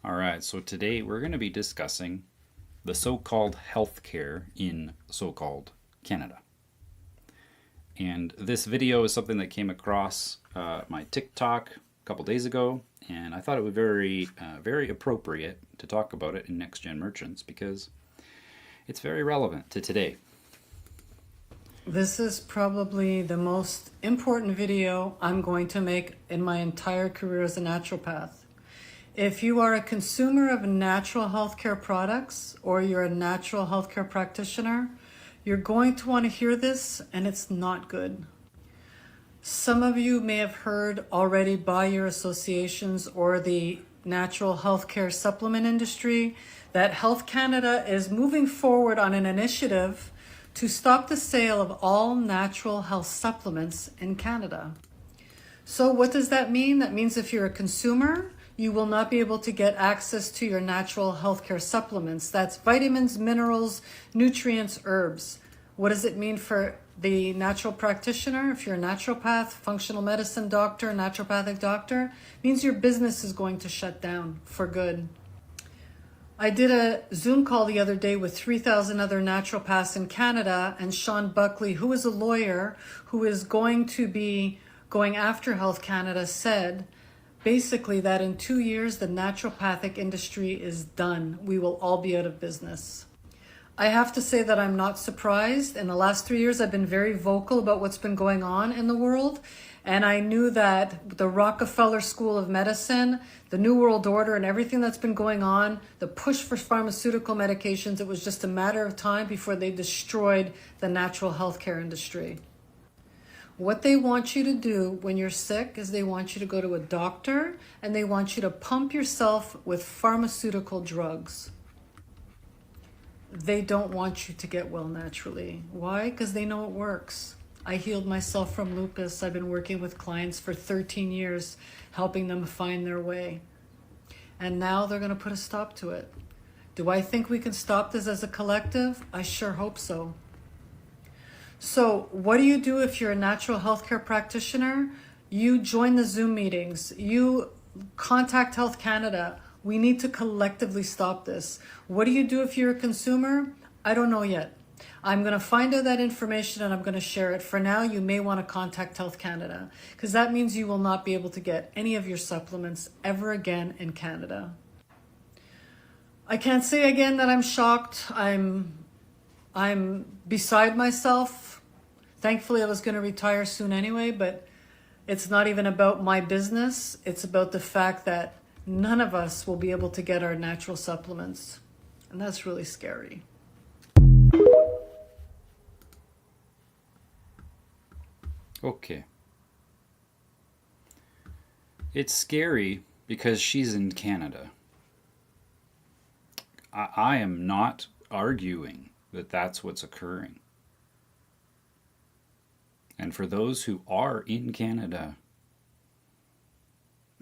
All right, so today we're going to be discussing the so-called healthcare in so-called Canada. And this video is something that came across my TikTok a couple days ago, and I thought it would be very appropriate to talk about it in Next Gen Merchants because it's very relevant to today. This is probably the most important video I'm going to make in my entire career as a naturopath. If you are a consumer of natural healthcare products or you're a natural healthcare practitioner, you're going to want to hear this, and it's not good. Some of you may have heard already by your associations or the natural healthcare supplement industry that Health Canada is moving forward on an initiative to stop the sale of all natural health supplements in Canada. So what does that mean? That means if you're a consumer, you will not be able to get access to your natural healthcare supplements. That's vitamins, minerals, nutrients, herbs. What does it mean for the natural practitioner? If you're a naturopath, functional medicine doctor, naturopathic doctor, it means your business is going to shut down for good. I did a Zoom call the other day with 3,000 other naturopaths in Canada, and Sean Buckley, who is a lawyer who is going to be going after Health Canada, said basically that in 2 years, the naturopathic industry is done. We will all be out of business. I have to say that I'm not surprised. In the last 3 years, I've been very vocal about what's been going on in the world. And I knew that the Rockefeller School of Medicine, the New World Order, and everything that's been going on, the push for pharmaceutical medications, it was just a matter of time before they destroyed the natural healthcare industry. What they want you to do when you're sick is they want you to go to a doctor and they want you to pump yourself with pharmaceutical drugs. They don't want you to get well naturally. Why? Because they know it works. I healed myself from lupus. I've been working with clients for 13 years, helping them find their way. And now they're going to put a stop to it. Do I think we can stop this as a collective? I sure hope so. So what do you do if you're a natural healthcare practitioner? You join the Zoom meetings. You contact Health Canada. We need to collectively stop this. What do you do if you're a consumer? I don't know yet. I'm going to find out that information and I'm going to share it. For now, you may want to contact Health Canada because that means you will not be able to get any of your supplements ever again in Canada. I can't say again that I'm shocked. I'm beside myself. Thankfully, I was going to retire soon anyway, but it's not even about my business. It's about the fact that none of us will be able to get our natural supplements. And that's really scary. Okay. It's scary because she's in Canada. I am not arguing that that's what's occurring. And for those who are in Canada,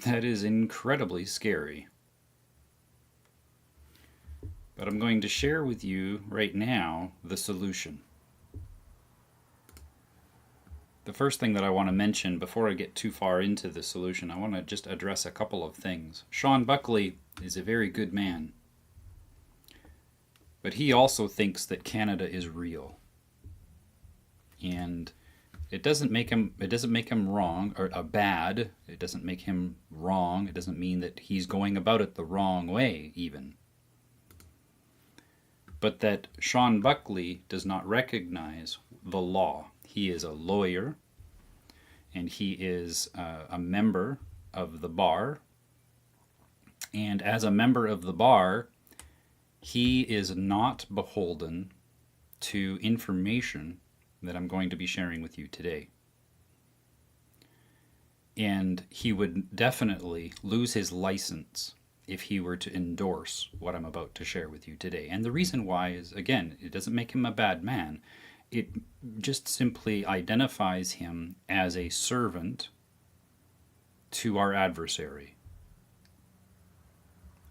that is incredibly scary. But I'm going to share with you right now the solution. The first thing that I want to mention before I get too far into the solution, I want to just address a couple of things. Sean Buckley is a very good man, but he also thinks that Canada is real. And it doesn't make him wrong or bad. It doesn't make him wrong. It doesn't mean that he's going about it the wrong way even. But that Sean Buckley does not recognize the law. He is a lawyer, and he is a member of the bar. And as a member of the bar, he is not beholden to information that I'm going to be sharing with you today. And he would definitely lose his license if he were to endorse what I'm about to share with you today. And the reason why is, again, it doesn't make him a bad man. It just simply identifies him as a servant to our adversary.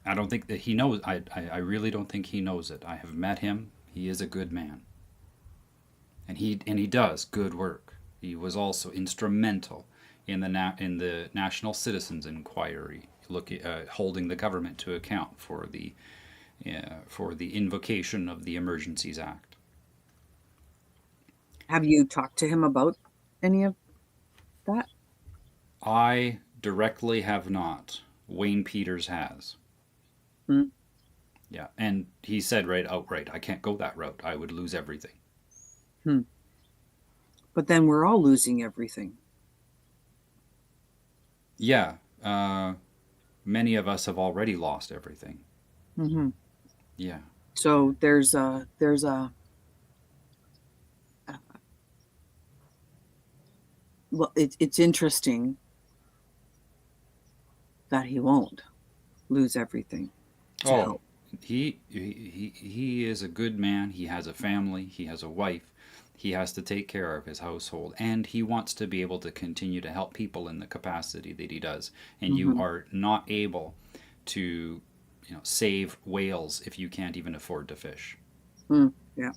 I don't think that he knows. I really don't think he knows it. I have met him. He is a good man. And he does good work. He was also instrumental in the National Citizens Inquiry holding the government to account for the invocation of the Emergencies Act. Have you talked to him about any of that? I directly have not. Wayne Peters has. Hmm. Yeah, and he said outright, I can't go that route. I would lose everything. Hmm. But then we're all losing everything. Yeah, many of us have already lost everything. Mm-hmm. Yeah. So there's a well, it's interesting that he won't lose everything to help. He is a good man. He has a family. He has a wife. He has to take care of his household, and he wants to be able to continue to help people in the capacity that he does. And you Mm-hmm. are not able to, save whales if you can't even afford to fish. Yeah.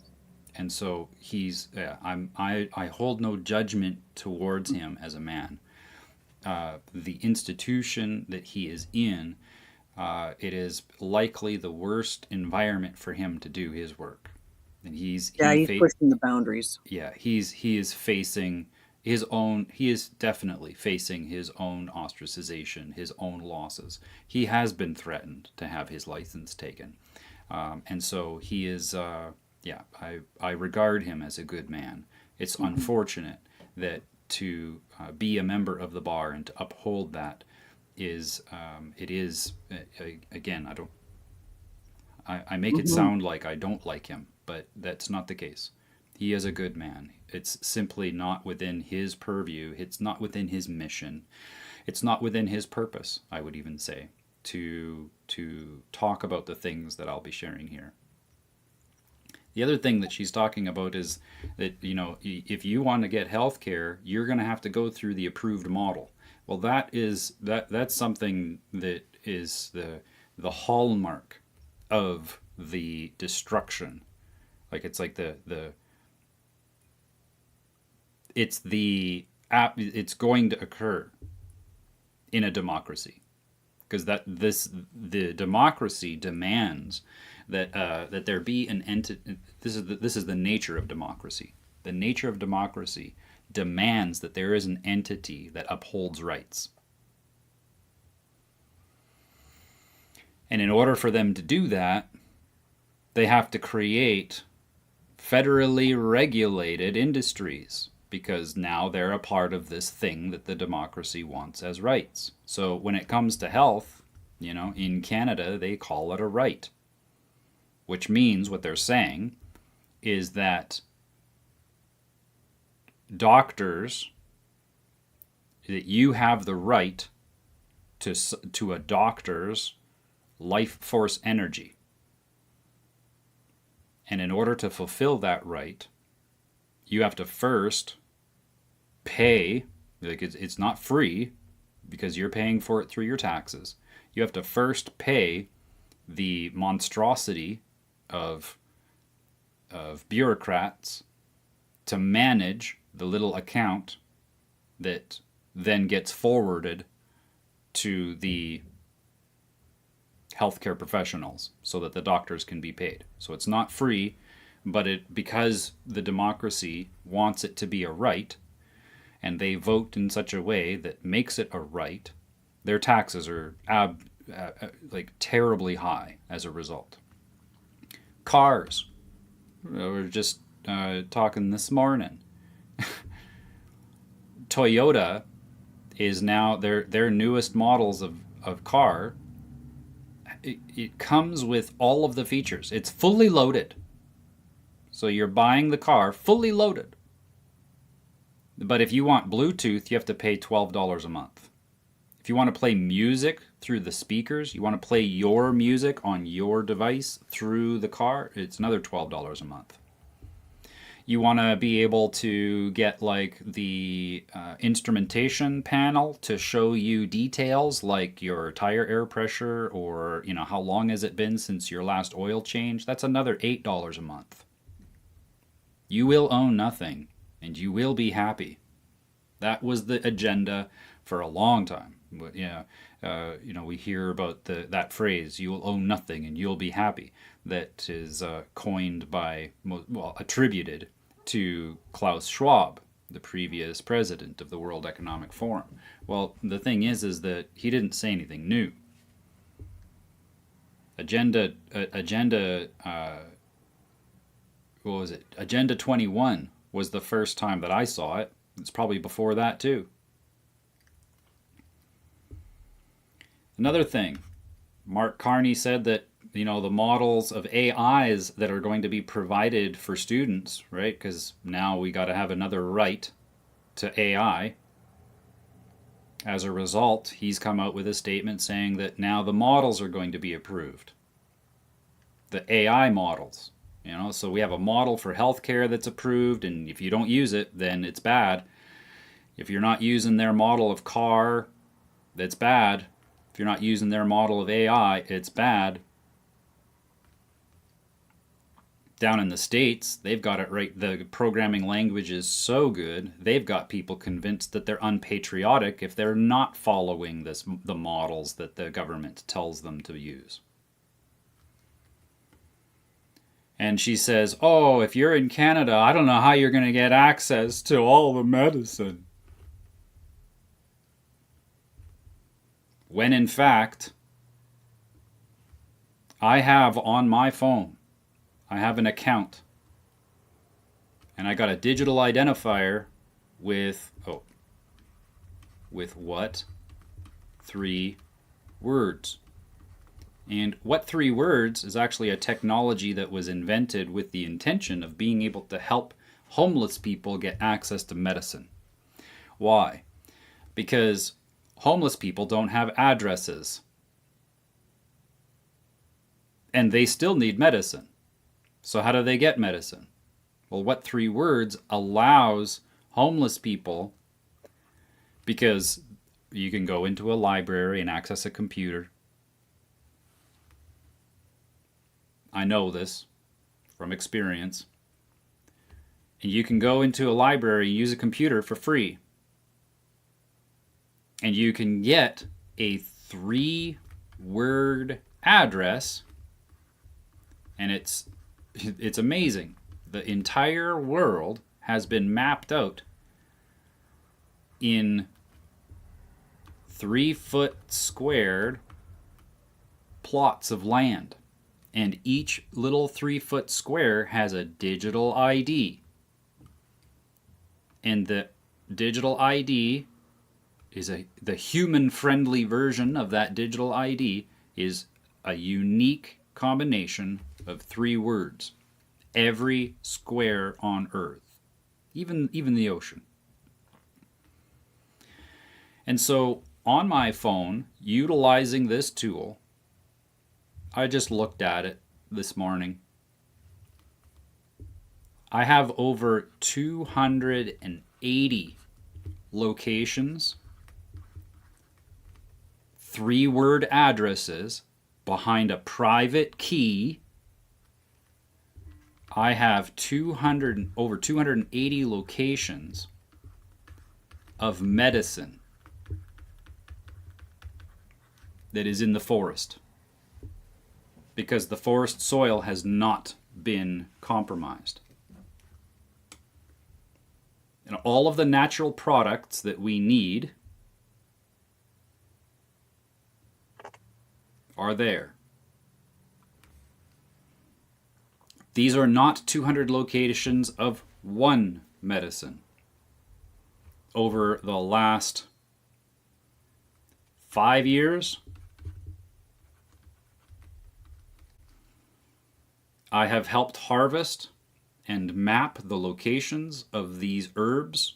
And so he's. I hold no judgment towards him as a man. The institution that he is in, it is likely the worst environment for him to do his work. And He's pushing the boundaries. he is facing his own. He is definitely facing his own ostracization, his own losses. He has been threatened to have his license taken, and so he is. I regard him as a good man. It's Mm-hmm. unfortunate that to be a member of the bar and to uphold that is it is again I make it Mm-hmm. sound like I don't like him, but that's not the case. He is a good man. It's simply not within his purview. It's not within his mission. It's not within his purpose, I would even say, to talk about the things that I'll be sharing here. The other thing that she's talking about is that, if you want to get health care, you're going to have to go through the approved model. Well, that's something that is the hallmark of the destruction. Like it's like it's going to occur in a democracy, because the democracy demands that there be an entity. This is the nature of democracy. The nature of democracy demands that there is an entity that upholds rights. And in order for them to do that, they have to create federally regulated industries, because now they're a part of this thing that the democracy wants as rights. So when it comes to health, in Canada, they call it a right, which means what they're saying is that doctors, that you have the right to a doctor's life force energy. And in order to fulfill that right, you have to first pay, like it's not free because you're paying for it through your taxes. You have to first pay the monstrosity of bureaucrats to manage the little account that then gets forwarded to the healthcare professionals so that the doctors can be paid. So it's not free, but because the democracy wants it to be a right, and they vote in such a way that makes it a right, their taxes are like terribly high as a result. Cars. We were just talking this morning. Toyota is now their newest models of car. It comes with all of the features. It's fully loaded. So you're buying the car fully loaded. But if you want Bluetooth, you have to pay $12 a month. If you want to play music through the speakers, you want to play your music on your device through the car, it's another $12 a month. You want to be able to get like the instrumentation panel to show you details like your tire air pressure, or how long has it been since your last oil change. That's another $8 a month. You will own nothing and you will be happy. That was the agenda for a long time. But We hear about that phrase, "You'll own nothing and you'll be happy," that is coined by, well, attributed to Klaus Schwab, the previous president of the World Economic Forum. Well, the thing is that he didn't say anything new. Agenda 21 was the first time that I saw it. It's probably before that too. Another thing, Mark Carney said that, the models of AIs that are going to be provided for students, right? Because now we got to have another right to AI. As a result, he's come out with a statement saying that now the models are going to be approved. The AI models. So we have a model for healthcare that's approved, and if you don't use it, then it's bad. If you're not using their model of car, that's bad. If you're not using their model of AI, it's bad. Down in the States, they've got it right. The programming language is so good, they've got people convinced that they're unpatriotic if they're not following the models that the government tells them to use. And she says, "Oh, if you're in Canada, I don't know how you're going to get access to all the medicine." When in fact, I have on my phone, I have an account, and I got a digital identifier with what? 3 words. And what 3 words is actually a technology that was invented with the intention of being able to help homeless people get access to medicine. Why? Because homeless people don't have addresses. And they still need medicine. So how do they get medicine? Well, what 3 words allows homeless people, because you can go into a library and access a computer. I know this from experience. And you can go into a library and use a computer for free. And you can get a 3-word address, and it's amazing. The entire world has been mapped out in 3-foot squared plots of land. And each little 3-foot square has a digital ID. And the digital ID is the human-friendly version of that digital ID is a unique combination of 3 words. Every square on Earth, even the ocean. And so on my phone, utilizing this tool, I just looked at it this morning. I have over 280 locations, 3-word addresses behind a private key. I have over 280 locations of medicine that is in the forest, because the forest soil has not been compromised. And all of the natural products that we need are there. These are not 200 locations of one medicine. Over the last 5 years, I have helped harvest and map the locations of these herbs,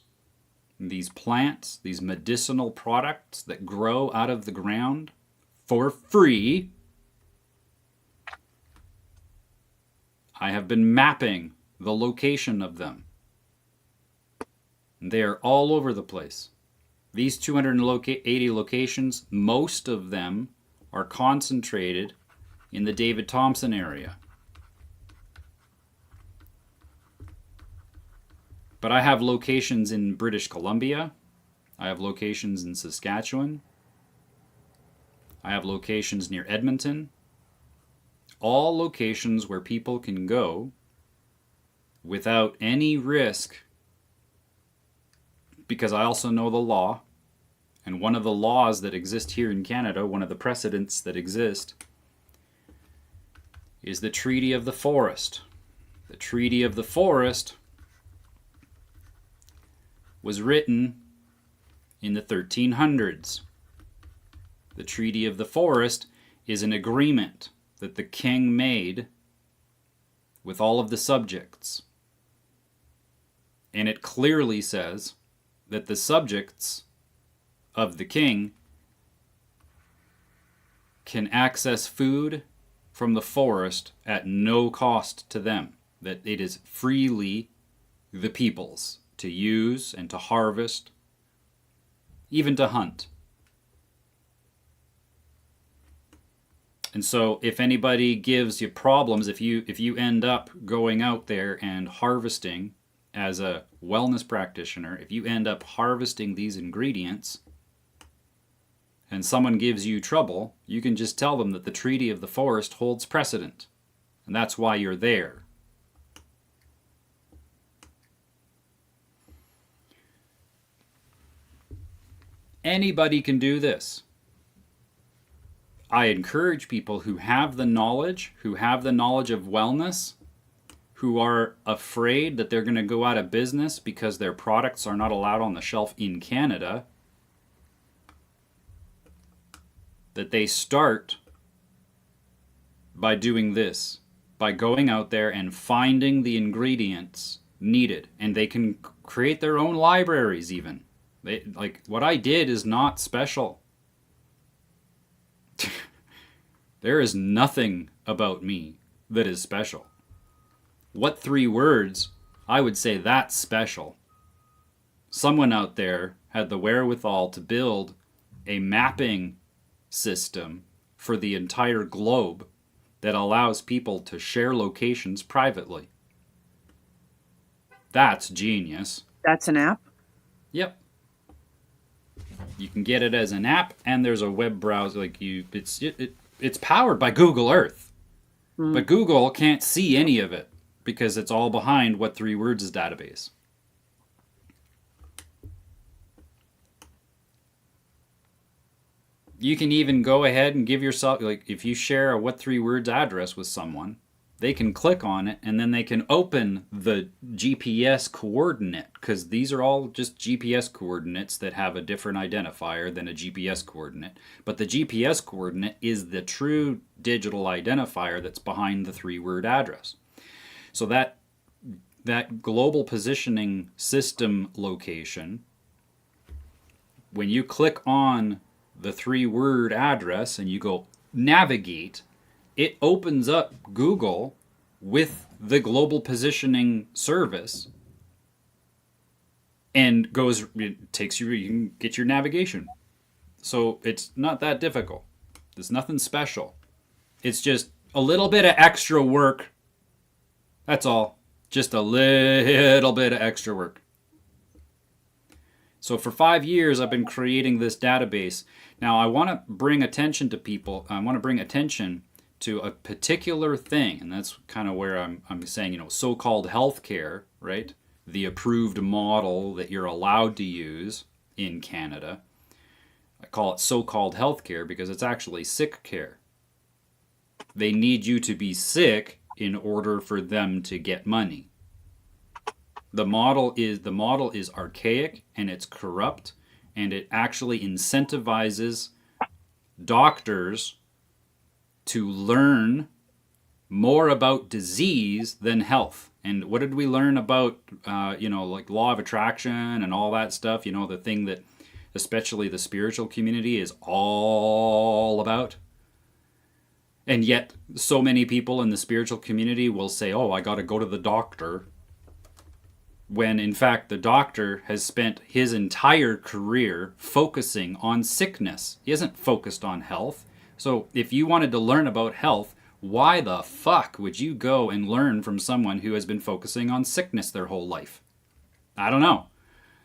these plants, these medicinal products that grow out of the ground for free. I have been mapping the location of them. They are all over the place. These 280 locations, most of them are concentrated in the David Thompson area. But I have locations in British Columbia. I have locations in Saskatchewan. I have locations near Edmonton. All locations where people can go without any risk, because I also know the law. And one of the laws that exist here in Canada, one of the precedents that exist, is the Treaty of the Forest. The Treaty of the Forest was written in the 1300s. The Treaty of the Forest is an agreement that the king made with all of the subjects. And it clearly says that the subjects of the king can access food from the forest at no cost to them, that it is freely the people's to use and to harvest, even to hunt. And so if anybody gives you problems, if you end up going out there and harvesting as a wellness practitioner, if you end up harvesting these ingredients and someone gives you trouble, you can just tell them that the Treaty of the Forest holds precedent. And that's why you're there. Anybody can do this. I encourage people who have the knowledge of wellness, who are afraid that they're going to go out of business because their products are not allowed on the shelf in Canada, that they start by doing this, by going out there and finding the ingredients needed. And they can create their own libraries even. Like, what I did is not special. There is nothing about me that is special. What 3 words? I would say that's special. Someone out there had the wherewithal to build a mapping system for the entire globe that allows people to share locations privately. That's genius. That's an app? Yep. You can get it as an app, and there's a web browser. It's powered by Google Earth, but Google can't see any of it because it's all behind What 3 Words' database. You can even go ahead and give yourself, like, if you share a What 3 Words address with someone, they can click on it and then they can open the GPS coordinate, because these are all just GPS coordinates that have a different identifier than a GPS coordinate. But the GPS coordinate is the true digital identifier that's behind the 3-word address. So that global positioning system location, when you click on the 3-word address and you go navigate, it opens up Google with the global positioning service and it takes you, you can get your navigation. So it's not that difficult. There's nothing special. It's just a little bit of extra work. That's all. Just a little bit of extra work. So for 5 years, I've been creating this database. Now, I want to bring attention to people. I want to bring attention to a particular thing, and that's kind of where I'm saying, so-called healthcare, right? The approved model that you're allowed to use in Canada. I call it so-called healthcare because it's actually sick care. They need you to be sick in order for them to get money. The model is archaic and it's corrupt, and it actually incentivizes doctors to learn more about disease than health. And what did we learn about, like law of attraction and all that stuff? The thing that especially the spiritual community is all about. And yet so many people in the spiritual community will say, oh, I got to go to the doctor. When in fact the doctor has spent his entire career focusing on sickness. He hasn't focused on health. So if you wanted to learn about health, why the fuck would you go and learn from someone who has been focusing on sickness their whole life? I don't know.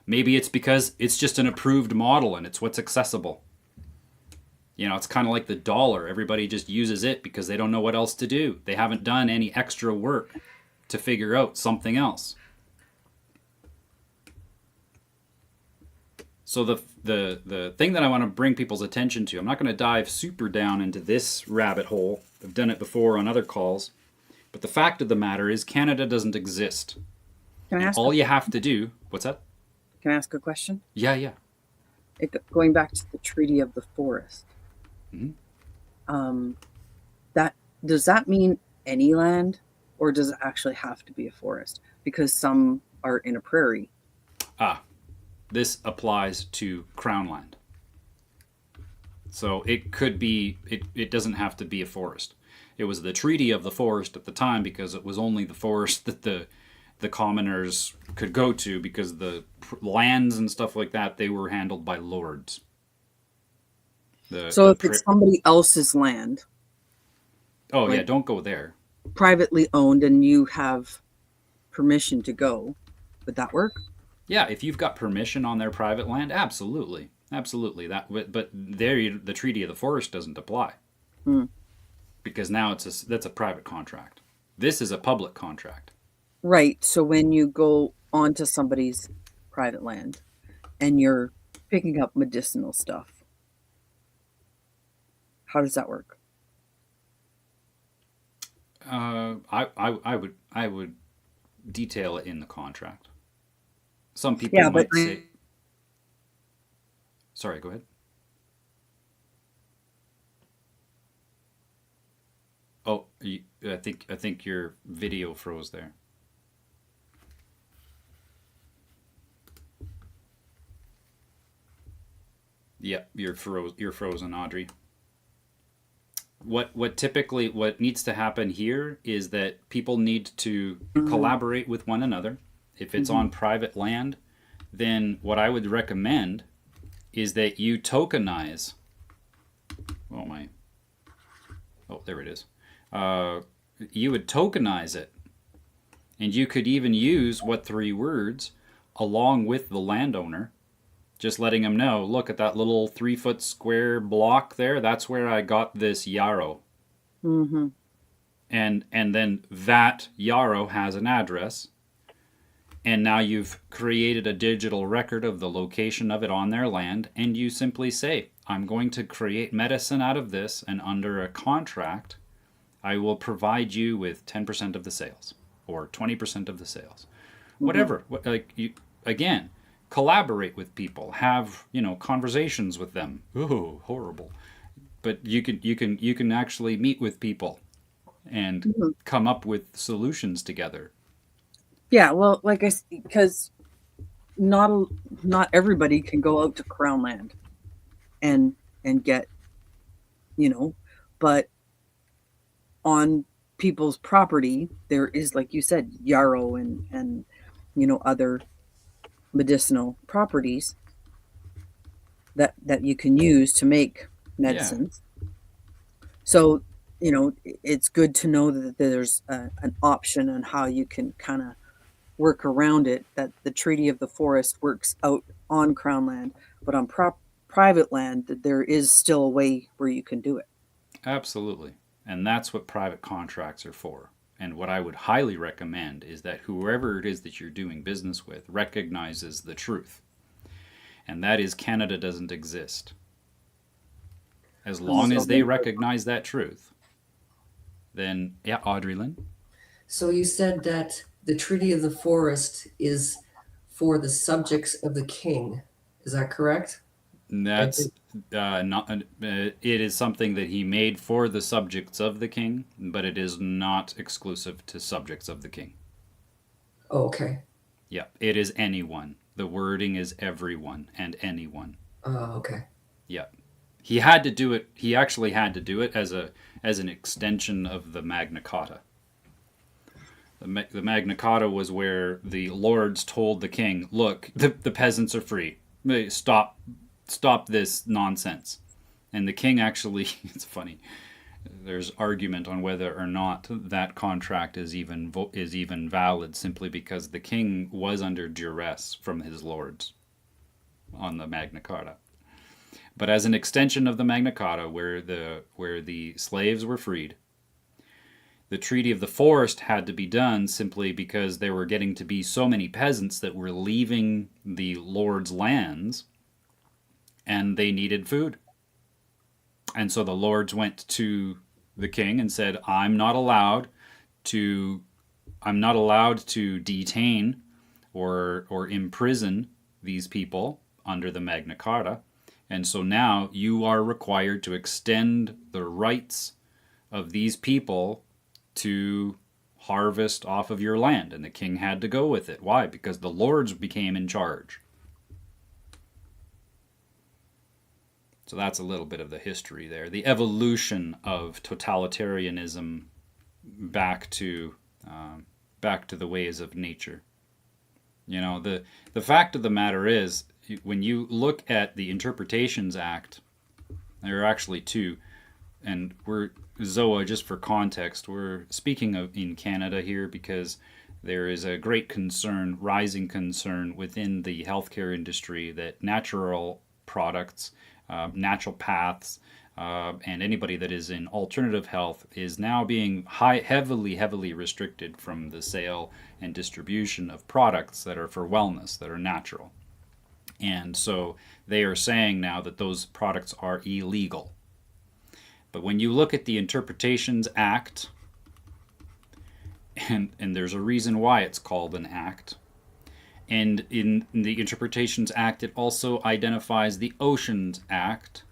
Maybe it's because it's just an approved model and it's what's accessible. It's kind of like the dollar. Everybody just uses it because they don't know what else to do. They haven't done any extra work to figure out something else. So the thing that I want to bring people's attention to, I'm not going to dive super down into this rabbit hole. I've done it before on other calls. But the fact of the matter is Canada doesn't exist. Can I ask? All you have to do, what's that? Can I ask a question? Yeah. Going back to the Treaty of the Forest. Mhm. That does that mean any land, or does it actually have to be a forest? Because some are in a prairie. This applies to Crown land. So it could be, it doesn't have to be a forest. It was the Treaty of the Forest at the time because it was only the forest that the commoners could go to, because the lands and stuff like that, they were handled by lords. So if it's somebody else's land, oh yeah, like, don't go there. privately owned, and you have permission to go, would that work? Yeah, if you've got permission on their private land, absolutely. But there, the Treaty of the Forest doesn't apply. Because now that's a private contract. This is a public contract. Right. So when you go onto somebody's private land and you're picking up medicinal stuff, how does that work? I would detail it in the contract. Some people Yeah, might but say. Sorry, go ahead. Oh, I think your video froze there. Yep, you're frozen, Audrey. What needs to happen here is that people need to collaborate with one another. If it's on private land, then what I would recommend is that you tokenize. Oh, there it is. You would tokenize it, and you could even use what 3 words along with the landowner, just letting them know, look at that little 3-foot square block there, that's where I got this yarrow. And then that yarrow has an address, and now you've created a digital record of the location of it on their land, and you simply say, I'm going to create medicine out of this, and under a contract I will provide you with 10% of the sales or 20% of the sales. Whatever. Again, collaborate with people, have, conversations with them. Ooh, horrible. But you can actually meet with people and come up with solutions together. Yeah, well, because not everybody can go out to Crown land and get, but on people's property there is, like you said, yarrow and other medicinal properties that you can use to make medicines. So it's good to know that there's an option on how you can kind of work around it, that the Treaty of the Forest works out on Crown land, but on private land that there is still a way where you can do it. Absolutely. And that's what private contracts are for. And what I would highly recommend is that whoever it is that you're doing business with recognizes the truth. And that is, Canada doesn't exist. As long as they recognize that truth, then, yeah, Audrey Lynn? So you said that the Treaty of the Forest is for the subjects of the king. Is that correct? That's not. It is something that he made for the subjects of the king, but it is not exclusive to subjects of the king. Oh, okay. Yeah, it is anyone. The wording is everyone and anyone. Okay. Yeah, he had to do it. He actually had to do it as an extension of the Magna Carta. The Magna Carta was where the lords told the king, "Look, the peasants are free. Stop this nonsense." And the king actually, it's funny, there's argument on whether or not that contract is even valid, simply because the king was under duress from his lords on the Magna Carta. But as an extension of the Magna Carta, where the slaves were freed, the Treaty of the Forest had to be done simply because there were getting to be so many peasants that were leaving the Lord's lands, and they needed food. And so the lords went to the king and said, I'm not allowed to detain or imprison these people under the Magna Carta. And so now you are required to extend the rights of these people to harvest off of your land. And the king had to go with it. Why? Because the lords became in charge. So that's a little bit of the history there. The evolution of totalitarianism back to the ways of nature. You know, the fact of the matter is, when you look at the Interpretations Act, there are actually two, and Zoa, just for context, we're speaking of in Canada here because there is a great concern, rising concern within the healthcare industry that natural products, naturopaths, and anybody that is in alternative health is now being heavily restricted from the sale and distribution of products that are for wellness, that are natural. And so they are saying now that those products are illegal. But when you look at the Interpretations Act, and there's a reason why it's called an act, and in the Interpretations Act it also identifies the Oceans Act.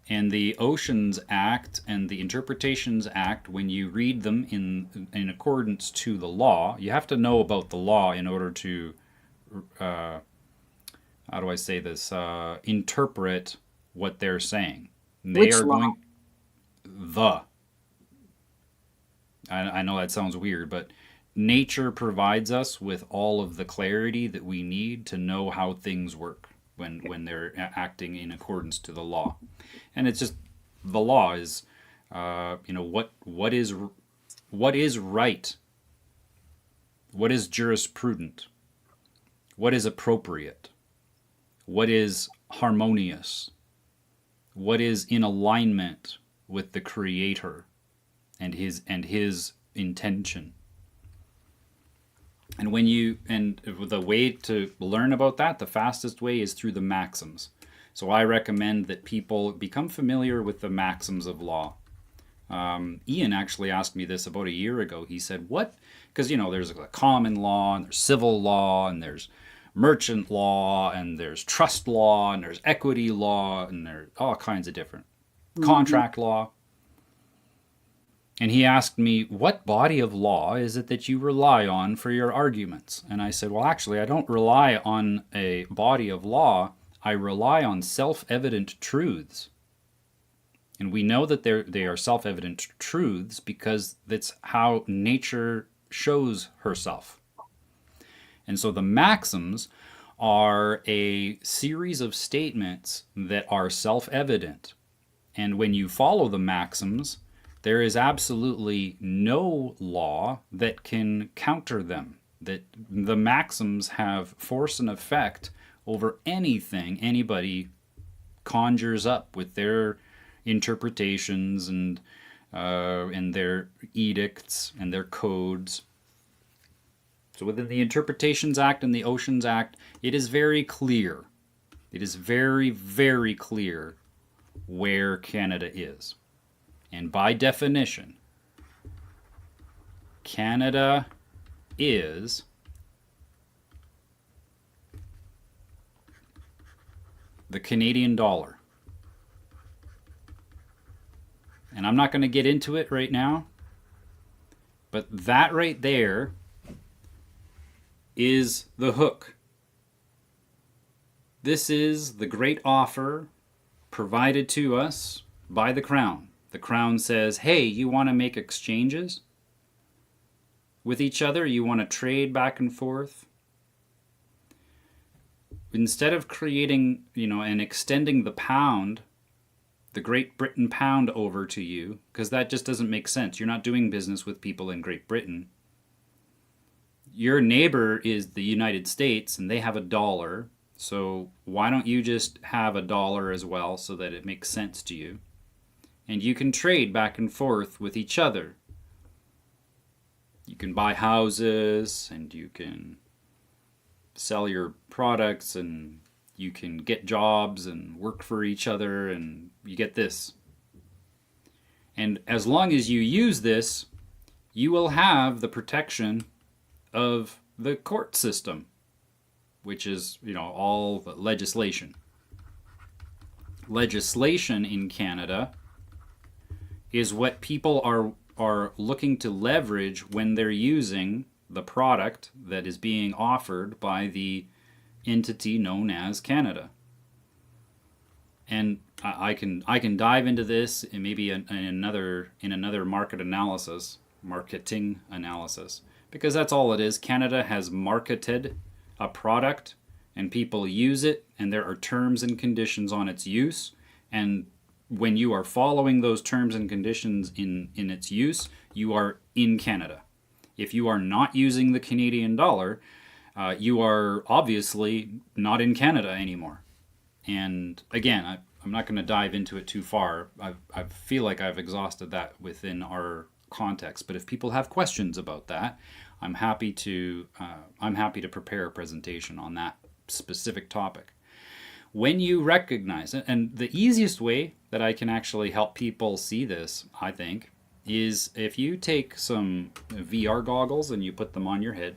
And the Oceans Act and the Interpretations Act, when you read them in accordance to the law, you have to know about the law in order to, how do I say this, interpret what they're saying. Which law? I know that sounds weird, but nature provides us with all of the clarity that we need to know how things work when they're acting in accordance to the law. And it's just, the law is, what is right, what is jurisprudent, what is appropriate, what is harmonious, what is in alignment with the Creator and his intention. And the way to learn about that, the fastest way is through the maxims. So I recommend that people become familiar with the maxims of law. Ian actually asked me this about a year ago. He said, what? Because, there's a common law, and there's civil law, and there's merchant law, and there's trust law, and there's equity law, and there's all kinds of different contract law. And he asked me, what body of law is it that you rely on for your arguments? And I said, well, actually, I don't rely on a body of law. I rely on self-evident truths. And we know that they are self-evident truths because that's how nature shows herself. And so the maxims are a series of statements that are self-evident. And when you follow the maxims, there is absolutely no law that can counter them. That the maxims have force and effect over anything anybody conjures up with their interpretations and their edicts and their codes. So within the Interpretations Act and the Oceans Act, it is very clear. It is very, very clear where Canada is. And by definition, Canada is the Canadian dollar. And I'm not going to get into it right now, but that right there is the hook. This is the great offer provided to us by the Crown. The Crown says, hey, you want to make exchanges with each other? You want to trade back and forth? Instead of creating, and extending the pound, the Great Britain pound over to you, because that just doesn't make sense. You're not doing business with people in Great Britain. Your neighbor is the United States, and they have a dollar. So why don't you just have a dollar as well so that it makes sense to you? And you can trade back and forth with each other. You can buy houses and you can sell your products and you can get jobs and work for each other and you get this. And as long as you use this, you will have the protection of the court system, which is, all the legislation. Legislation in Canada is what people are looking to leverage when they're using the product that is being offered by the entity known as Canada. And I can dive into this in maybe in another marketing analysis, because that's all it is. Canada has marketed a product and people use it, and there are terms and conditions on its use, and when you are following those terms and conditions in its use, you are in Canada. If you are not using the Canadian dollar, you are obviously not in Canada anymore. And again, I'm not going to dive into it too far. I feel like I've exhausted that within our context. But if people have questions about that, I'm happy to prepare a presentation on that specific topic. When you recognize it, and the easiest way that I can actually help people see this, I think, is if you take some VR goggles and you put them on your head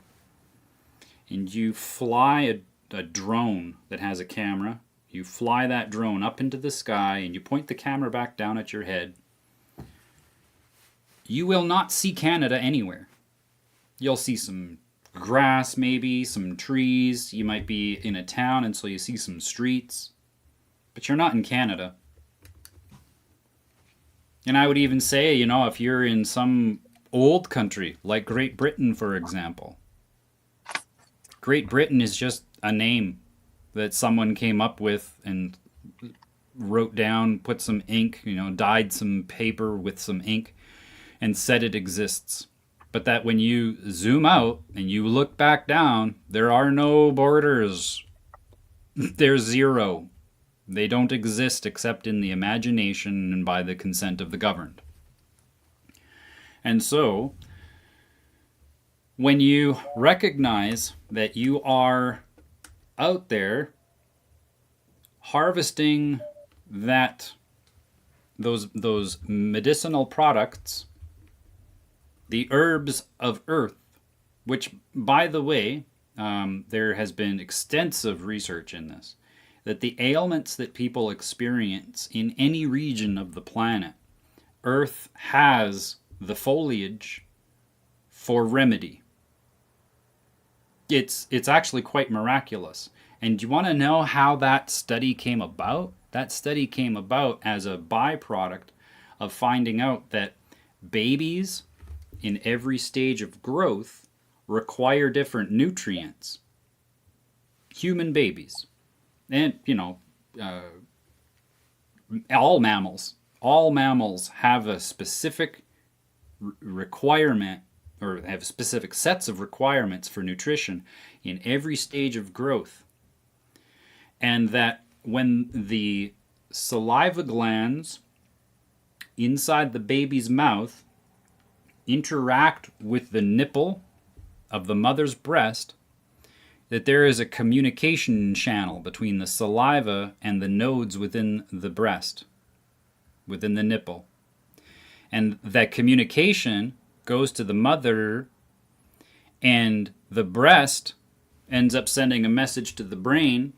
and you fly a drone that has a camera. You fly that drone up into the sky and you point the camera back down at your head. You will not see Canada anywhere. You'll see some grass, maybe some trees. You might be in a town and so you see some streets. But you're not in Canada. And I would even say, if you're in some old country, like Great Britain, for example. Great Britain is just a name that someone came up with and wrote down, put some ink, dyed some paper with some ink and said it exists. But that when you zoom out and you look back down, there are no borders. They're zero. They don't exist except in the imagination and by the consent of the governed. And so, when you recognize that you are out there harvesting those medicinal products, the herbs of earth, which, by the way, there has been extensive research in this, that the ailments that people experience in any region of the planet, earth has the foliage for remedy. It's actually quite miraculous. And do you want to know how that study came about? That study came about as a byproduct of finding out that babies in every stage of growth require different nutrients. Human babies. And, all mammals have a specific requirement, or have specific sets of requirements for nutrition in every stage of growth. And that when the saliva glands inside the baby's mouth interact with the nipple of the mother's breast, that there is a communication channel between the saliva and the nodes within the breast, within the nipple. And that communication goes to the mother, and the breast ends up sending a message to the brain,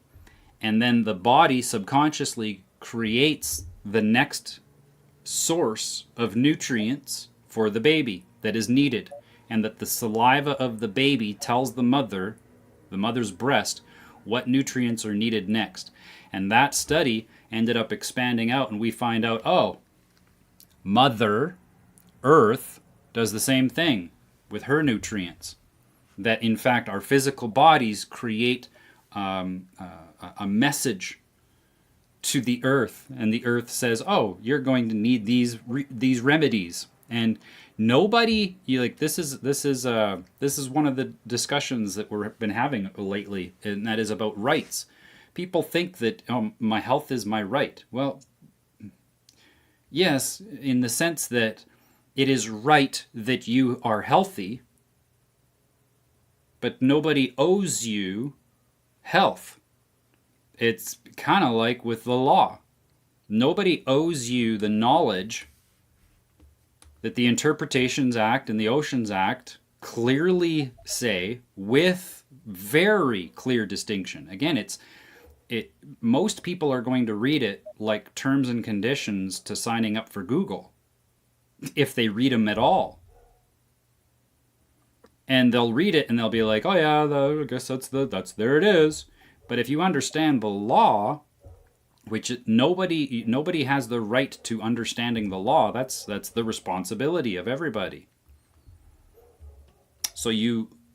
and then the body subconsciously creates the next source of nutrients for the baby that is needed, and that the saliva of the baby tells the mother's breast, what nutrients are needed next. And that study ended up expanding out, and we find out, Mother Earth does the same thing with her nutrients. That in fact our physical bodies create a message to the earth, and the earth says, you're going to need these remedies. And nobody, this is one of the discussions that we've been having lately, and that is about rights. People think that my health is my right. Well, yes, in the sense that it is right that you are healthy, but nobody owes you health. It's kind of like with the law. Nobody owes you the knowledge that the Interpretations Act and the Oceans Act clearly say, with very clear distinction. Again, most people are going to read it like terms and conditions to signing up for Google, if they read them at all. And they'll read it and they'll be like, oh yeah, I guess there it is. But if you understand the law, which nobody has the right to understanding the law, that's the responsibility of everybody. So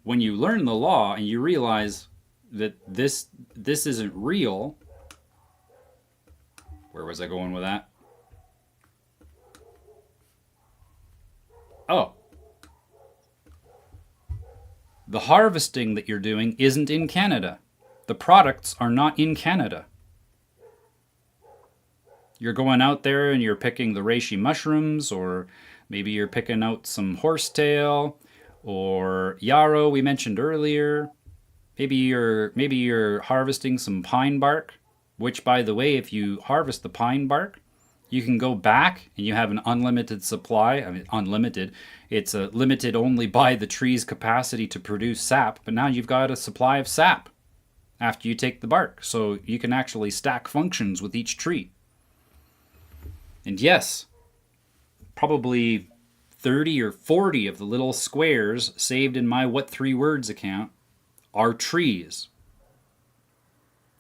when you learn the law and you realize that this isn't real, where was I going with that? Oh. The harvesting that you're doing isn't in Canada. The products are not in Canada. You're going out there and you're picking the reishi mushrooms, or maybe you're picking out some horsetail or yarrow we mentioned earlier. Maybe you're harvesting some pine bark, which, by the way, if you harvest the pine bark, you can go back and you have an unlimited supply. I mean, unlimited. It's limited only by the tree's capacity to produce sap, but now you've got a supply of sap after you take the bark. So you can actually stack functions with each tree. And yes, probably 30 or 40 of the little squares saved in my What 3 Words account are trees.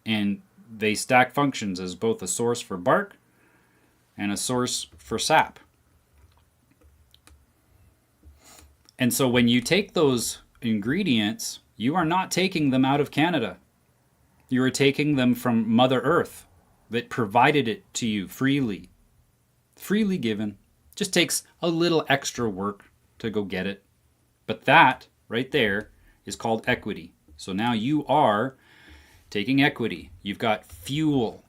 And they stack functions as both a source for bark and a source for sap. And so when you take those ingredients, you are not taking them out of Canada. You are taking them from Mother Earth that provided it to you freely. Freely given. Just takes a little extra work to go get it. But that right there is called equity. So now you are taking equity. You've got fuel,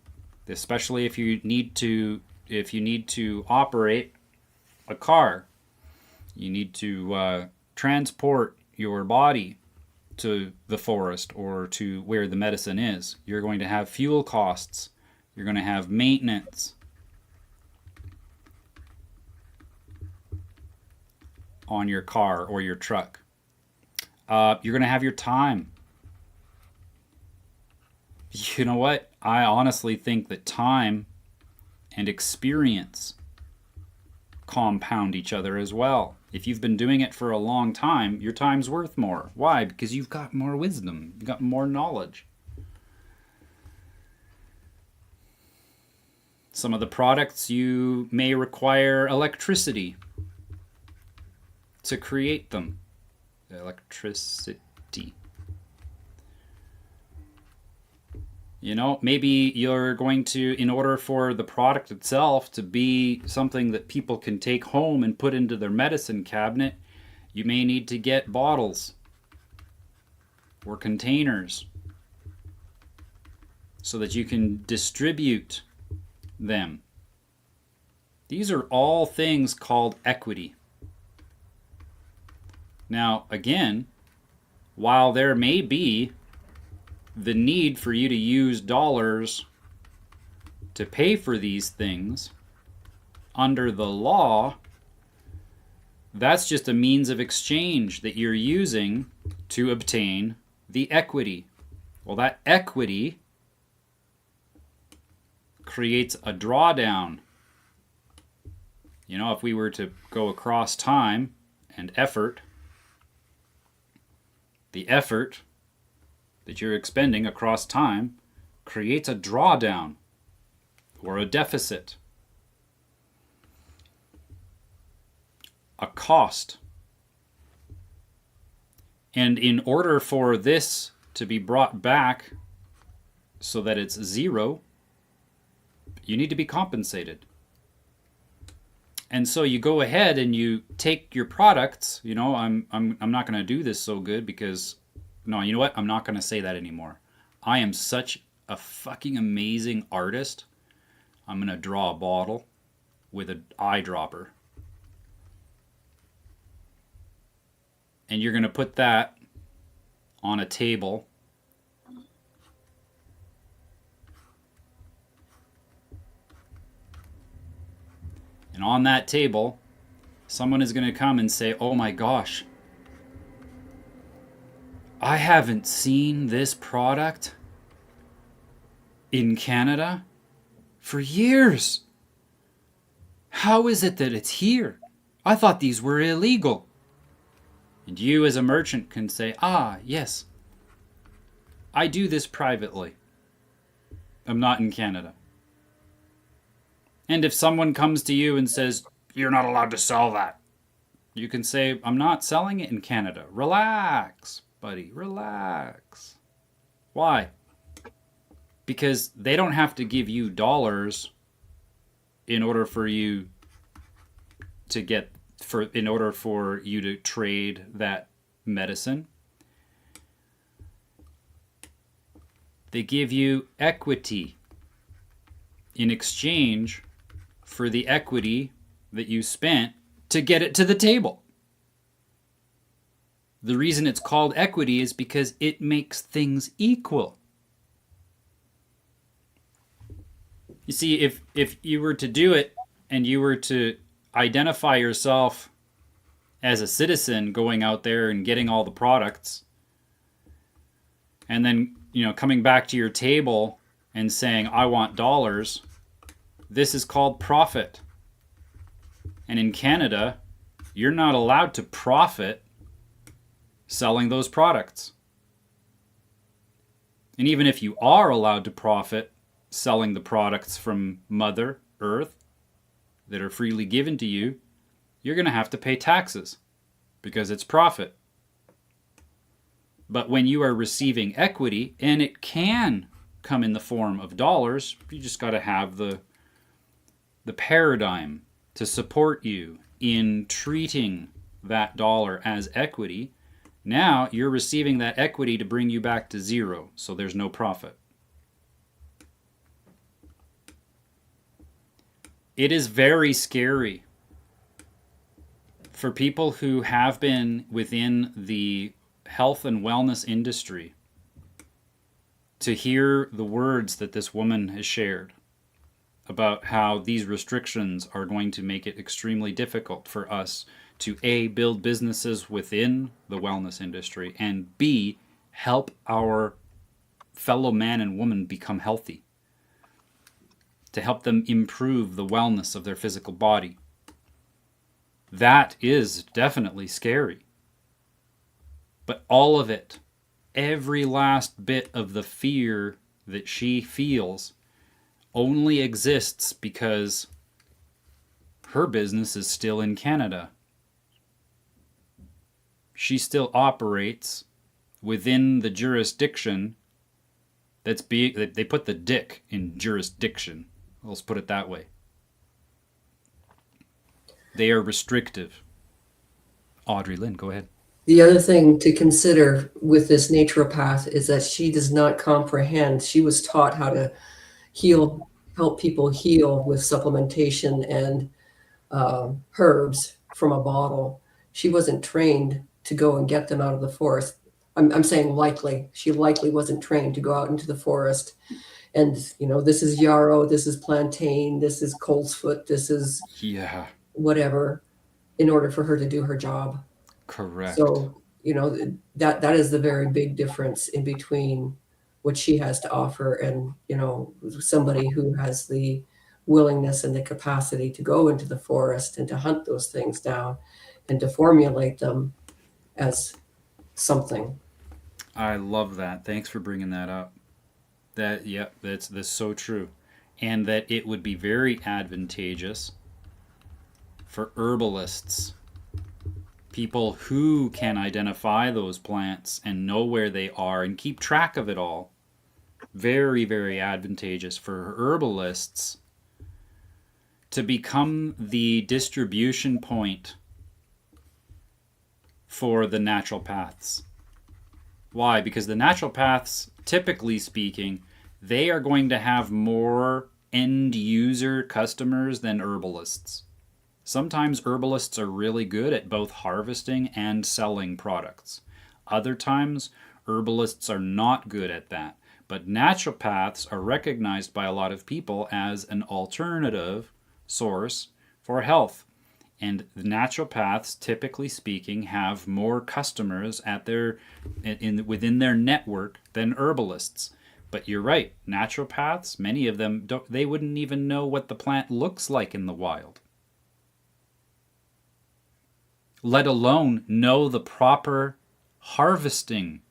especially if you need to operate a car. You need to transport your body to the forest or to where the medicine is. You're going to have fuel costs. You're going to have maintenance on your car or your truck. You're going to have your time. You know what? I honestly think that time and experience compound each other as well. If you've been doing it for a long time, your time's worth more. Why? Because you've got more wisdom. You've got more knowledge. Some of the products, you may require electricity to create them. Electricity. You know, maybe you're going to, in order for the product itself to be something that people can take home and put into their medicine cabinet, you may need to get bottles or containers so that you can distribute them. These are all things called equity. Now, again, while there may be the need for you to use dollars to pay for these things, under the law, that's just a means of exchange that you're using to obtain the equity. Well, that equity creates a drawdown. You know, if we were to go across time and effort, the effort that you're expending across time creates a drawdown or a deficit, a cost. And in order for this to be brought back so that it's zero, you need to be compensated. And so you go ahead and you take your products. You know, I'm not going to do this so good because, no, you know what? I'm not going to say that anymore. I am such a fucking amazing artist, I'm going to draw a bottle with an eyedropper. And you're going to put that on a table. And on that table, someone is going to come and say, oh my gosh, I haven't seen this product in Canada for years. How is it that it's here? I thought these were illegal. And you as a merchant can say, ah, yes, I do this privately. I'm not in Canada. And if someone comes to you and says, you're not allowed to sell that, you can say, I'm not selling it in Canada. Relax, buddy, relax. Why? Because they don't have to give you dollars in order for you to in order for you to trade that medicine. They give you equity in exchange for the equity that you spent to get it to the table. The reason it's called equity is because it makes things equal. You see, if you were to do it and you were to identify yourself as a citizen going out there and getting all the products and then, coming back to your table and saying, I want dollars, this is called profit. And in Canada, you're not allowed to profit selling those products. And even if you are allowed to profit selling the products from Mother Earth that are freely given to you, you're going to have to pay taxes because it's profit. But when you are receiving equity, and it can come in the form of dollars, you just got to have the paradigm to support you in treating that dollar as equity. Now you're receiving that equity to bring you back to zero, so there's no profit. It is very scary for people who have been within the health and wellness industry to hear the words that this woman has shared about how these restrictions are going to make it extremely difficult for us to A, build businesses within the wellness industry, and B, help our fellow man and woman become healthy, to help them improve the wellness of their physical body. That is definitely scary. But all of it, every last bit of the fear that she feels, only exists because her business is still in Canada. She still operates within the jurisdiction that they put the dick in jurisdiction. Let's put it that way. They are restrictive. Audrey Lynn, go ahead. The other thing to consider with this naturopath is that she does not comprehend. She was taught how to help people heal with supplementation and herbs from a bottle. She wasn't trained to go and get them out of the forest. I'm saying likely. She likely wasn't trained to go out into the forest. And, this is yarrow, this is plantain, this is coltsfoot, this is whatever, in order for her to do her job. Correct. So, that is the very big difference in between what she has to offer and, somebody who has the willingness and the capacity to go into the forest and to hunt those things down and to formulate them as something. I love that. Thanks for bringing that up. That's so true. And that it would be very advantageous for herbalists, people who can identify those plants and know where they are and keep track of it all. Very, very advantageous for herbalists to become the distribution point for the naturopaths. Why? Because the naturopaths, typically speaking, they are going to have more end user customers than herbalists. Sometimes herbalists are really good at both harvesting and selling products. Other times, herbalists are not good at that. But naturopaths are recognized by a lot of people as an alternative source for health. And the naturopaths, typically speaking, have more customers at within their network than herbalists. But you're right, naturopaths, many of them, they wouldn't even know what the plant looks like in the wild, let alone know the proper harvesting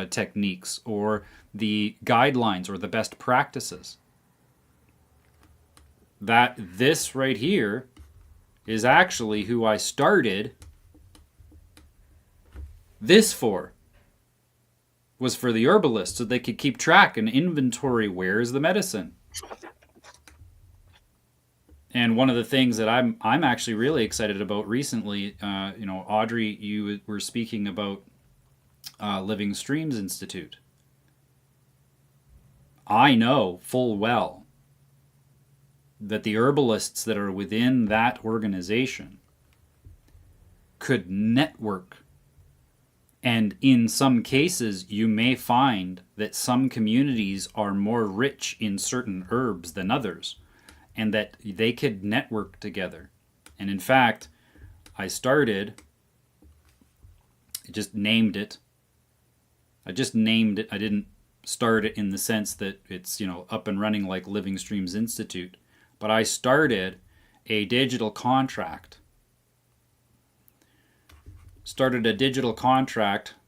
techniques or the guidelines or the best practices. This right here is actually who I started this for. Was for the herbalists, so they could keep track and inventory where is the medicine. And one of the things that I'm actually really excited about recently, Audrey, you were speaking about Living Streams Institute. I know full well that the herbalists that are within that organization could network. And in some cases, you may find that some communities are more rich in certain herbs than others, and that they could network together. And in fact, I just named it. I didn't start it in the sense that it's, up and running like Living Streams Institute, but I started a digital contract.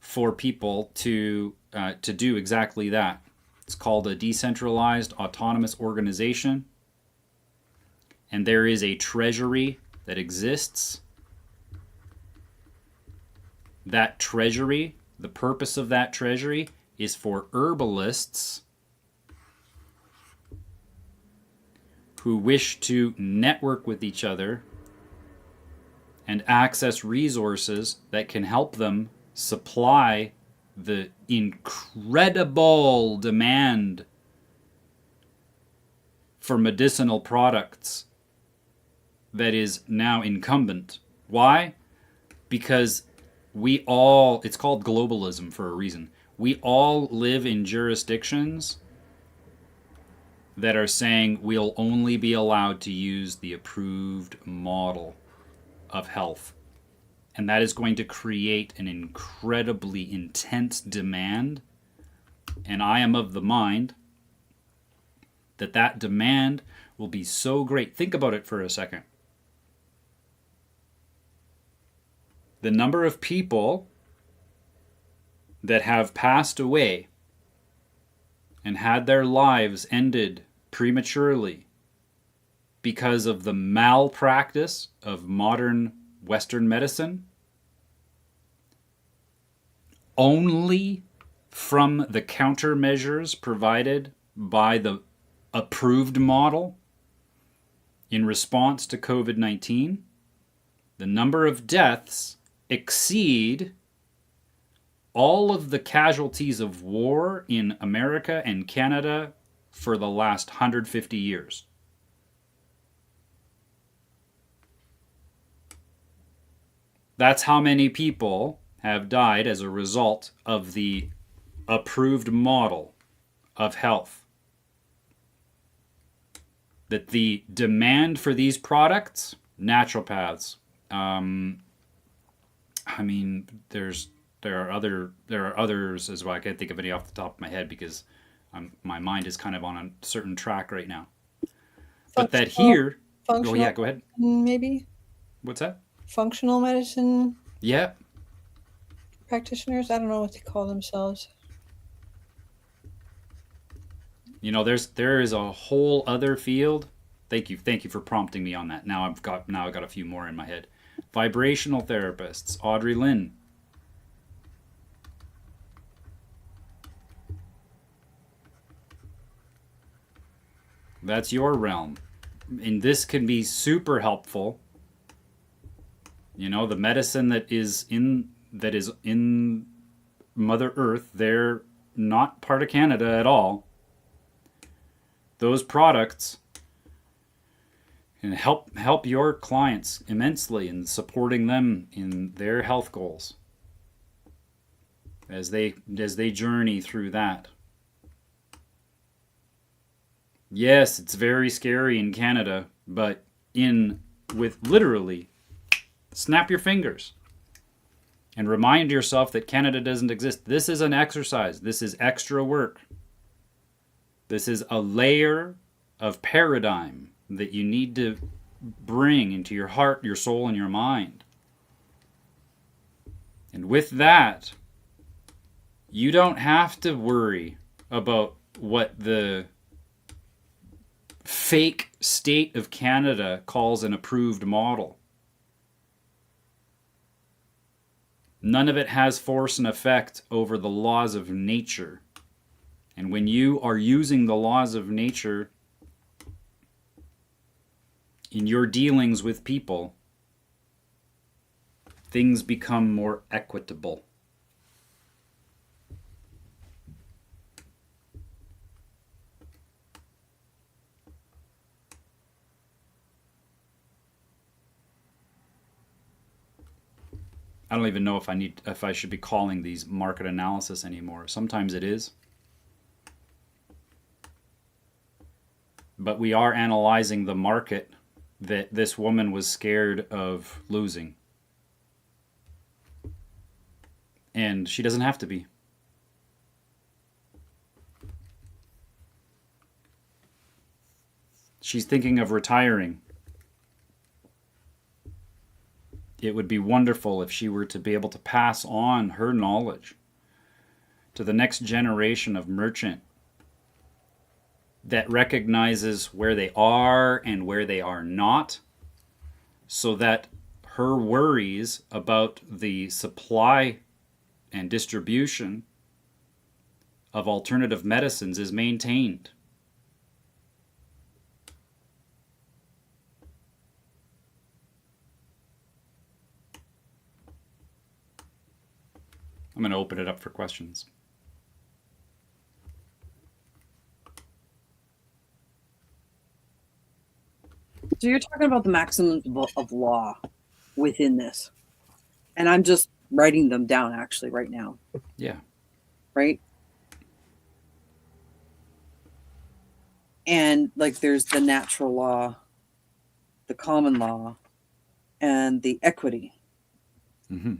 For people to do exactly that. It's called a decentralized autonomous organization. And there is a treasury that exists. That treasury, the purpose of that treasury is for herbalists who wish to network with each other and access resources that can help them supply the incredible demand for medicinal products that is now incumbent. Why? Because it's called globalism for a reason. We all live in jurisdictions that are saying we'll only be allowed to use the approved model of health. And that is going to create an incredibly intense demand. And I am of the mind that demand will be so great. Think about it for a second. The number of people that have passed away and had their lives ended prematurely because of the malpractice of modern Western medicine, only from the countermeasures provided by the approved model in response to COVID-19, the number of deaths exceed all of the casualties of war in America and Canada for the last 150 years. That's how many people have died as a result of the approved model of health. That the demand for these products, naturopaths, there are others as well. I can't think of any off the top of my head because my mind is kind of on a certain track right now. But that here, functional, yeah, go ahead. Maybe What's that? functional medicine Yeah. practitioners. I don't know what they call themselves. There is a whole other field. Thank you for prompting me on that. Now I've got a few more in my head. Vibrational therapists, Audrey Lynn. That's your realm. And this can be super helpful. The medicine that is in Mother Earth, their not part of Canada at all, those products can help your clients immensely in supporting them in their health goals as they journey through that. Yes, it's very scary in Canada, but with literally snap your fingers and remind yourself that Canada doesn't exist. This is an exercise. This is extra work. This is a layer of paradigm that you need to bring into your heart, your soul, and your mind. And with that, you don't have to worry about what the fake state of Canada calls an approved model. None of it has force and effect over the laws of nature. And when you are using the laws of nature in your dealings with people, things become more equitable. I don't even know if I should be calling these market analysis anymore. Sometimes it is. But we are analyzing the market that this woman was scared of losing. And she doesn't have to be. She's thinking of retiring. It would be wonderful if she were to be able to pass on her knowledge to the next generation of merchant that recognizes where they are and where they are not, so that her worries about the supply and distribution of alternative medicines is maintained. I'm going to open it up for questions. So you're talking about the maxims of law within this. And I'm just writing them down actually right now. Yeah. Right? And like there's the natural law, the common law, and the equity. Mm-hmm.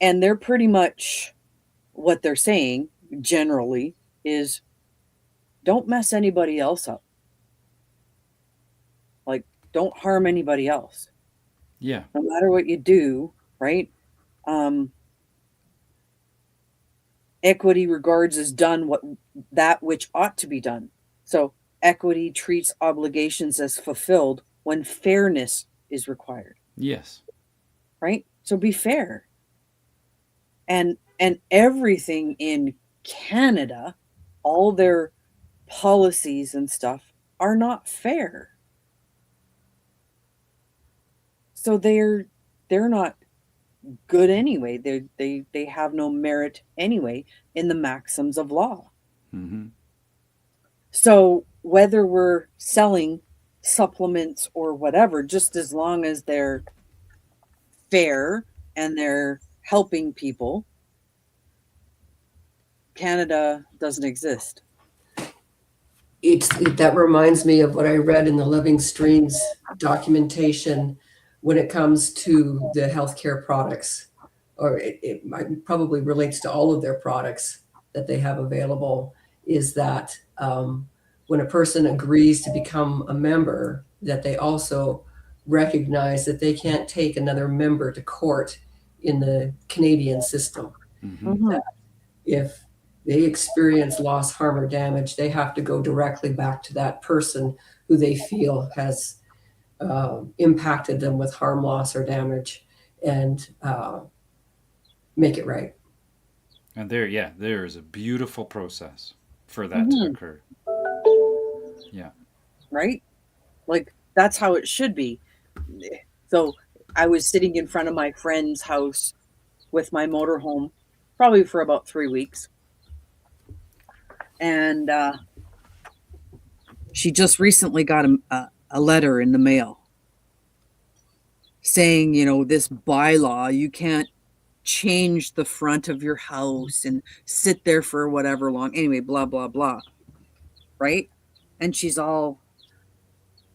And they're pretty much what they're saying generally is don't mess anybody else up. Like, don't harm anybody else. Yeah. No matter what you do, right? Equity regards as done that which ought to be done. So equity treats obligations as fulfilled when fairness is required. Yes. Right? So be fair. And everything in Canada, all their policies and stuff are not fair. So they're not good anyway. They have no merit anyway in the maxims of law. Mm-hmm. So whether we're selling supplements or whatever, just as long as they're fair and they're helping people, Canada doesn't exist. That reminds me of what I read in the Living Streams documentation when it comes to the healthcare products, or it probably relates to all of their products that they have available, is that when a person agrees to become a member, that they also recognize that they can't take another member to court in the Canadian system. Mm-hmm. That if they experience loss, harm, or damage, they have to go directly back to that person who they feel has impacted them with harm, loss, or damage, and make it right. And there is a beautiful process for that to occur. Yeah. Right? Like, that's how it should be. So I was sitting in front of my friend's house with my motorhome probably for about 3 weeks. And she just recently got a letter in the mail saying, you know, this bylaw, you can't change the front of your house and sit there for whatever long. Anyway, blah, blah, blah. Right? And she's all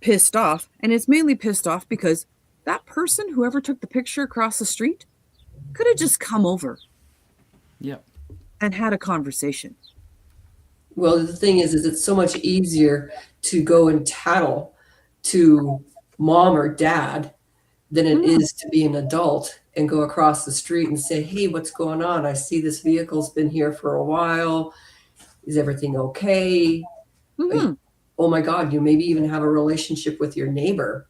pissed off. And it's mainly pissed off because that person, whoever took the picture across the street, could have just come over Yep. and had a conversation. Well, the thing is it's so much easier to go and tattle to mom or dad than it is to be an adult and go across the street and say, hey, what's going on? I see this vehicle's been here for a while. Is everything okay? Mhm. Oh my God, you maybe even have a relationship with your neighbor.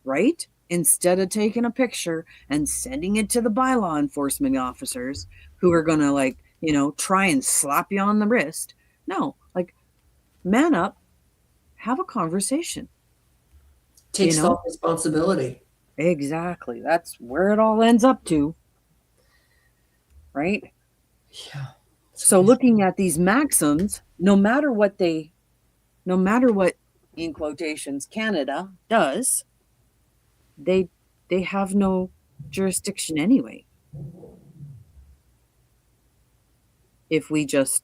Right? Instead of taking a picture and sending it to the bylaw enforcement officers who are going to, like, you know, try and slap you on the wrist. No, like, man up, have a conversation. Take You know? self-responsibility. Exactly. That's where it all ends up to. Right? Yeah. So looking at these maxims, no matter what in quotations Canada does, they have no jurisdiction anyway. If we just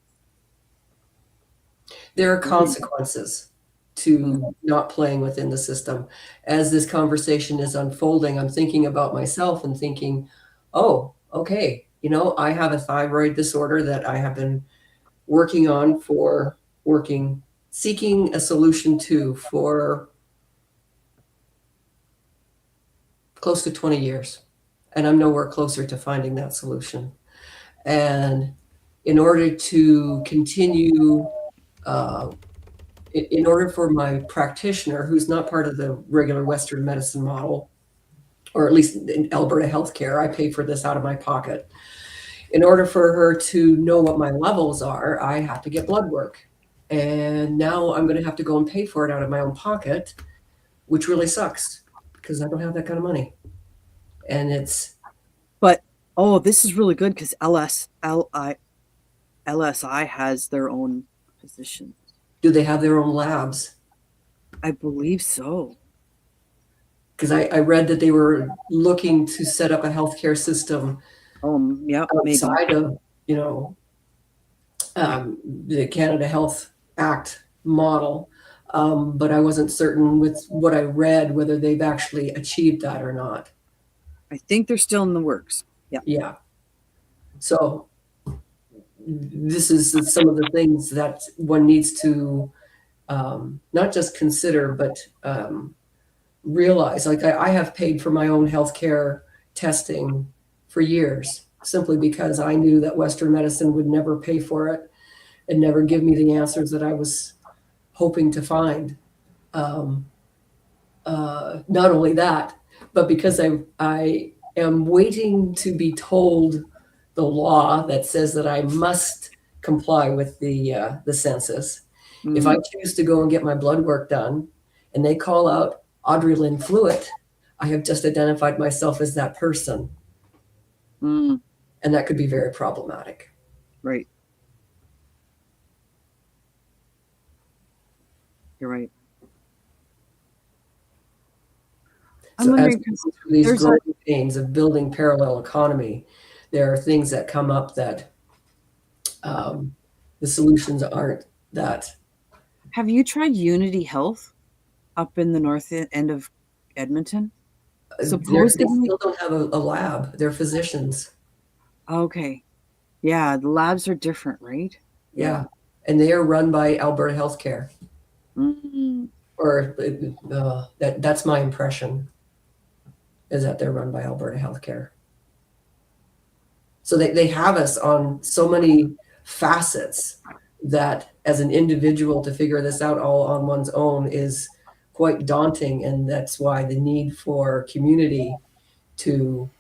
There are consequences to not playing within the system. As this conversation is unfolding, I'm thinking about myself and thinking, oh, okay, you know, I have a thyroid disorder that I have been working on seeking a solution to for close to 20 years. And I'm nowhere closer to finding that solution. And in order to continue, in order for my practitioner, who's not part of the regular Western medicine model, or at least in Alberta Healthcare, I pay for this out of my pocket. In order for her to know what my levels are, I have to get blood work. And now I'm going to have to go and pay for it out of my own pocket, which really sucks because I don't have that kind of money. And it's, But oh, this is really good because LSI has their own position. do they have their own labs? I believe so. Because I read that they were looking to set up a healthcare system Yeah, maybe. outside of, you know, the Canada Health Act model. But I wasn't certain with what I read whether they've actually achieved that or not. I think they're still in the works. Yeah. Yeah. So this is some of the things that one needs to not just consider, but realize. Like I have paid for my own healthcare testing for years, simply because I knew that Western medicine would never pay for it and never give me the answers that I was hoping to find. Not only that, but because I am waiting to be told the law that says that I must comply with the census. If I choose to go and get my blood work done and they call out Audrey Lynn Fluitt, I have just identified myself as that person. Mm, And that could be very problematic. right. You're right. I'm So as wondering, we go through these there's a- growing pains of building parallel economy, there are things that come up that the solutions aren't that. have you tried Unity Health up in the north end of Edmonton? They Supposedly- still don't have a lab. They're physicians. Okay. Yeah, the labs are different, right? Yeah. And they are run by Alberta Healthcare. Mm, Or that's my impression, is that they're run by Alberta Healthcare. So they have us on so many facets that as an individual to figure this out all on one's own is quite daunting. And that's why the need for community to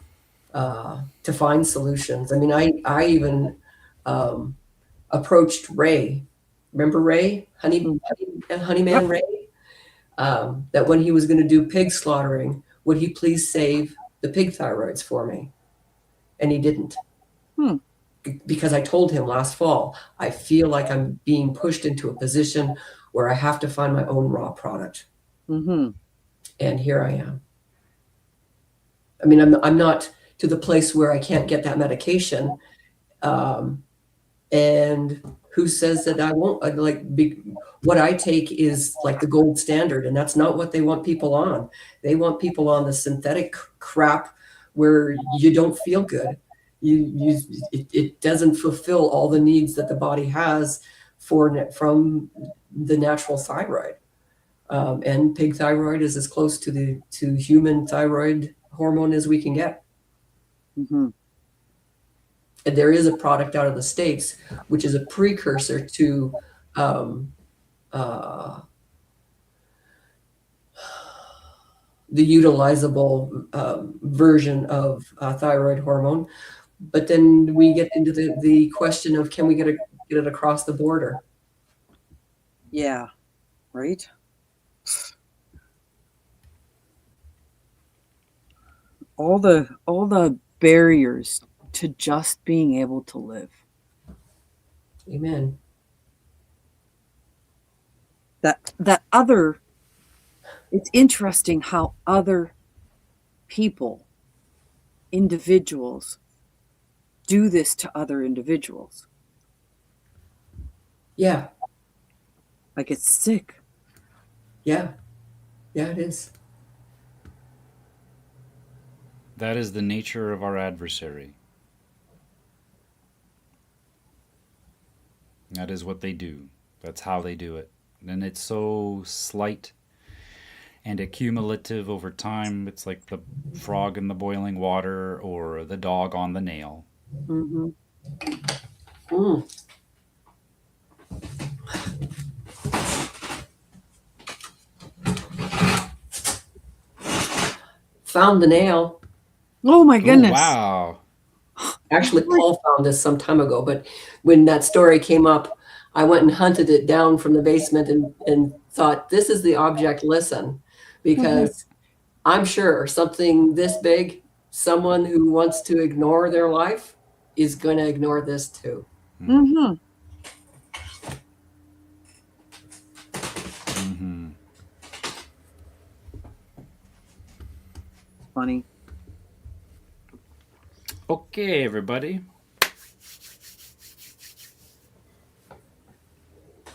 find solutions. I mean, I even approached Ray. Remember Ray? Honeyman Ray? That when he was going to do pig slaughtering, would he please save the pig thyroids for me? And he didn't. because I told him last fall, I feel like I'm being pushed into a position where I have to find my own raw product. Mm-hmm. And here I am. I mean, I'm not to the place where I can't get that medication. And who says that I won't? What I take is like the gold standard, and that's not what they want people on. They want people on the synthetic crap where you don't feel good. It doesn't fulfill all the needs that the body has from the natural thyroid. And pig thyroid is as close to human thyroid hormone as we can get. Mm-hmm. And there is a product out of the States, which is a precursor to the utilizable version of thyroid hormone. But then we get into the question of, can we get it across the border? Yeah. Right. All the barriers to just being able to live. Amen. That other, it's interesting how other people, individuals, do this to other individuals. Yeah. Like, it's sick. Yeah. Yeah, it is. That is the nature of our adversary. That is what they do. That's how they do it. And it's so slight and accumulative over time. It's like the frog in the boiling water or the dog on the nail. Mm-hmm. Mm. Found the nail. Oh my Ooh, goodness. wow. Actually, Paul found this some time ago, but when that story came up, I went and hunted it down from the basement and thought, this is the object lesson, because I'm sure something this big, someone who wants to ignore their life is going to ignore this too. Mm-hmm. Mm-hmm. Funny. Okay, everybody.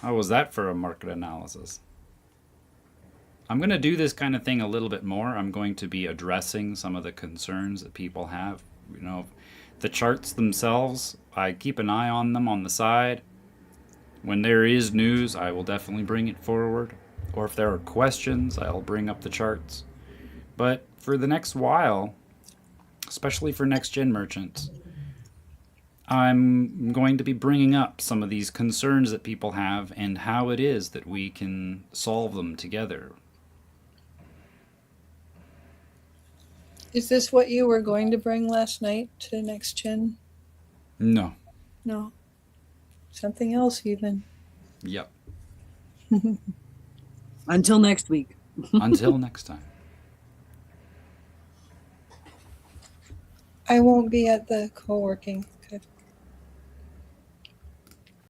How was that for a market analysis? I'm going to do this kind of thing a little bit more. I'm going to be addressing some of the concerns that people have. You know, the charts themselves, I keep an eye on them on the side. When there is news, I will definitely bring it forward. Or if there are questions, I'll bring up the charts. But for the next while, especially for next gen merchants, I'm going to be bringing up some of these concerns that people have and how it is that we can solve them together. Is this what you were going to bring last night to Next Gen? No. No. Something else even. Yep. Until next week. Until next time. I won't be at the co-working.